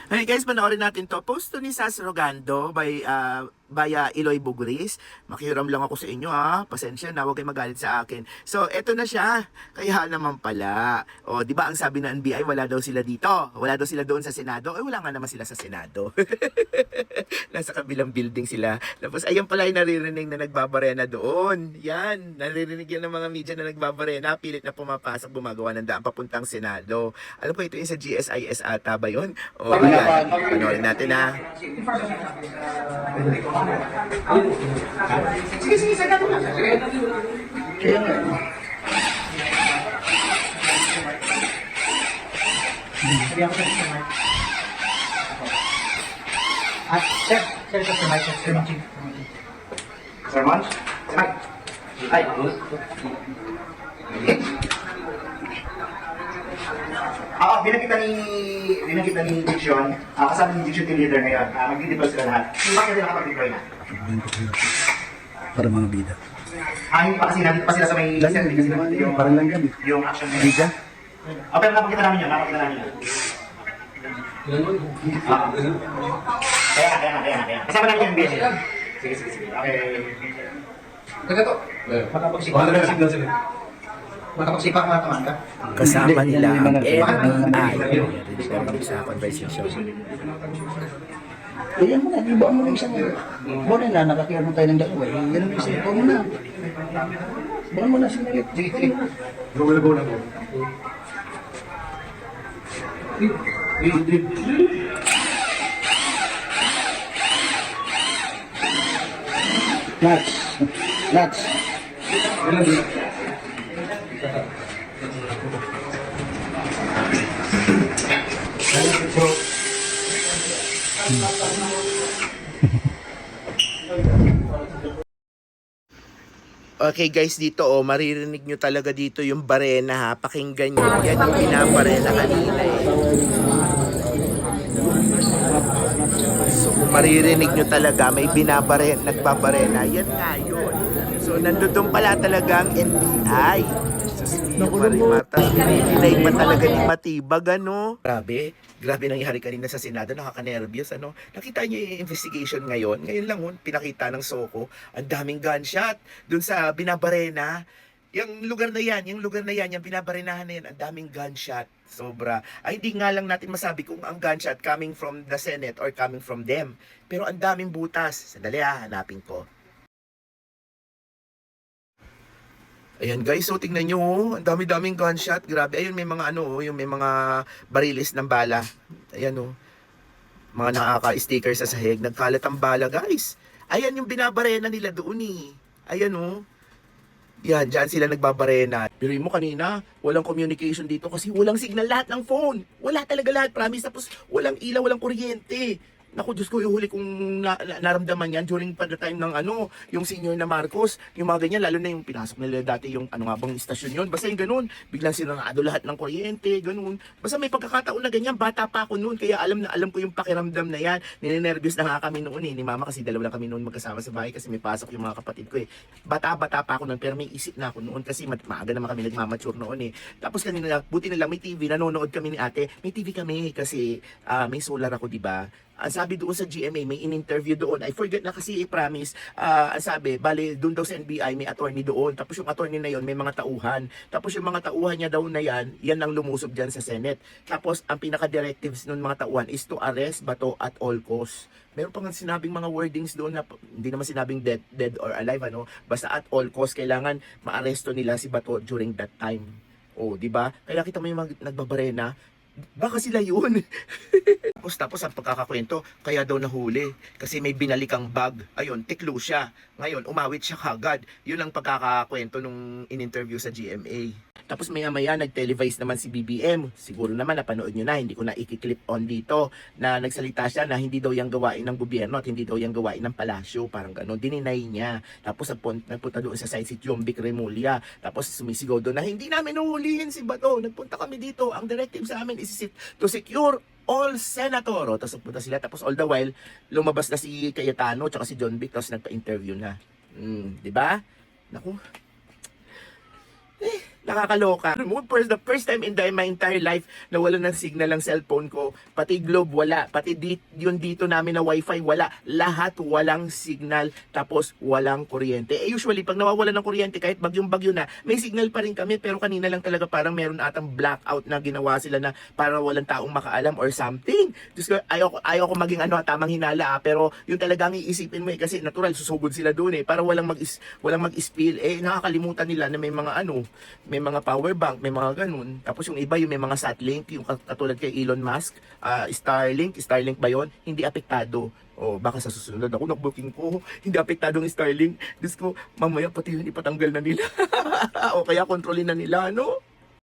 Hey guys, panoorin natin to. Post to ni Sas Rogando by via Eloy Bugris. Makihiram lang ako sa inyo ha. Pasensya na, huwag kayo magalit sa akin. So, eto na siya. Kaya naman pala. O, di ba ang sabi ng NBI, wala daw sila dito. Wala daw sila doon sa Senado. Eh, wala nga naman sila sa Senado. Nasa kabilang building sila. Tapos, ayan pala yung naririnig na nagbabarena doon. Yan. Naririnig yan ng mga media na nagbabarena. Pilit na pumapasok, gumagawa ng daan papuntang Senado. Alam po, ito yung sa GSIS ata ba yun? O, yan. Panoorin natin ha. Sige, sagad mo na. Kaya nga. Sabi ako sa mic. At, sir, sa mic, sir, Manching. Sir Manch? Mic. Ay. Binakita ni Diction, kasama ni Diction team leader ngayon. Magdi-deploy sila lahat. Hindi ba kayo nakapag-deploy na? Para mga bida. Hindi pa kasi nandito pa sila sa may yung, Parang lang kami. yung action na Bida? Pero napakita namin yun, napakita namin yun. Kaya. Kasama namin yung BSC. Sige. Okay. Makapagsipa ka naman ka. Kasama nila ang Hindi, NBI sa conversation. Kaya mo na, iba mo na isang. Buwan na, nakakiyar mo tayo ng dalawa. Yan ang isang, buwan mo na. Buwan mo na, sinalit. Sige. Go na go. Nuts. Okay guys, dito maririnig nyo talaga dito yung barena ha. Pakinggan nyo. Yan yung binabarena kanina eh. So kung maririnig nyo talaga, may nagbabarena. Yan nga yun. So nandun pala talaga ang NBI. Marimatas, pinay pa talaga ni Matibag, ano? Grabe nangyari kanina sa Senado, nakaka-nervyos, ano? Nakita niyo yung investigation ngayon lang, pinakita ng Soko, ang daming gunshot dun sa binabarena. Yung lugar na yan, yung binabarenahan na yan, ang daming gunshot. Sobra. Ay, hindi nga lang natin masabi kung ang gunshot coming from the Senate or coming from them. Pero ang daming butas. Sandali hanapin ko. Ayan guys, so tingnan nyo, ang dami-daming gunshot, grabe. Ayun may mga yung may mga barilis ng bala. Ayan mga nakaka-sticker sa sahig, nagkalat ang bala guys. Ayan yung binabarena nila doon eh. Ayan yan, dyan sila nagbabarena. Pero mo kanina, walang communication dito kasi walang signal lahat ng phone. Wala talaga lahat, promise. Tapos walang ilaw, walang kuryente. Naku, Diyos ko, yung huli kong naramdaman yan during pa the time ng yung senior na Marcos, yung mga ganyan, lalo na yung pinasok nila dati yung nga bang istasyon yun. Basta yung ganun, biglang sinarado lahat ng kuryente, ganun. Basta may pagkakataon na ganyan, bata pa ako noon, kaya alam ko yung pakiramdam na yan. Ninenervyos na nga kami noon ni mama kasi dalawa lang kami noon magkasama sa bahay kasi may pasok yung mga kapatid ko eh. Bata-bata pa ako noon, pero may isip na ako noon kasi maaga naman kami nagmamature noon eh. Tapos kanina, buti na lang may TV, nanonood kami ni ate. May TV kami kasi may solar ako, di ba? Ang sabi doon sa GMA, may in-interview doon. I forget na kasi, promise. Ang sabi, bale, doon daw sa NBI, may attorney doon. Tapos yung attorney na yon may mga tauhan. Tapos yung mga tauhan niya daw na yan ang lumusob dyan sa Senate. Tapos ang pinaka-directives ng mga tauhan is to arrest Bato at all costs. Meron pa nga sinabing mga wordings doon na hindi naman sinabing dead or alive, Basta at all costs, kailangan maaresto nila si Bato during that time. Oh, di ba? Kaya kita mo yung nagbabarena, baka sila yun. Tapos ang pagkakakwento, kaya daw nahuli. Kasi may binalikang bag. Ayun, tiklo siya. Ngayon, umawit siya kagad. Yun ang pagkakakwento nung in-interview sa GMA. Tapos maya-maya, nag-televise naman si BBM. Siguro naman, napanood nyo na, hindi ko na i-clip on dito, na nagsalita siya na hindi daw yung gawain ng gobyerno at hindi daw yung gawain ng palasyo. Parang gano'n, dininay niya. Tapos nagpunta doon sa site si Jombic Remulla. Tapos sumisigaw doon na hindi namin uhulihin si Bato. Nagpunta kami dito. Ang directive sa amin is to secure all senator. Tapos nagpunta sila. Tapos all the while, lumabas na si Cayetano tsaka si John Vic. Tapos nagpa-interview na. Diba? Naku. Nakakaloka. For the first time in my entire life na wala ng signal ang cellphone ko. Pati Globe wala. Pati yung dito namin na wifi wala. Lahat walang signal. Tapos walang kuryente. Usually pag nawawala ng kuryente kahit bagyong-bagyo na, may signal pa rin kami. Pero kanina lang talaga parang meron atang blackout na ginawa sila na para walang taong makaalam or something. Diyos ko, ayoko maging tamang hinala pero yung talagang iisipin mo kasi natural susugod sila doon para walang mag-spill. Nakakalimutan nila na may mga may mga power bank, may mga ganun. Tapos yung iba yung may mga Satlink, yung katulad kay Elon Musk, Starlink ba yon? Hindi apektado. O baka sa susunod ako nag-booking ko, hindi apektado ng Starlink. Diyos ko, mamaya pati yun ipatanggal na nila. O kaya kontrolin na nila,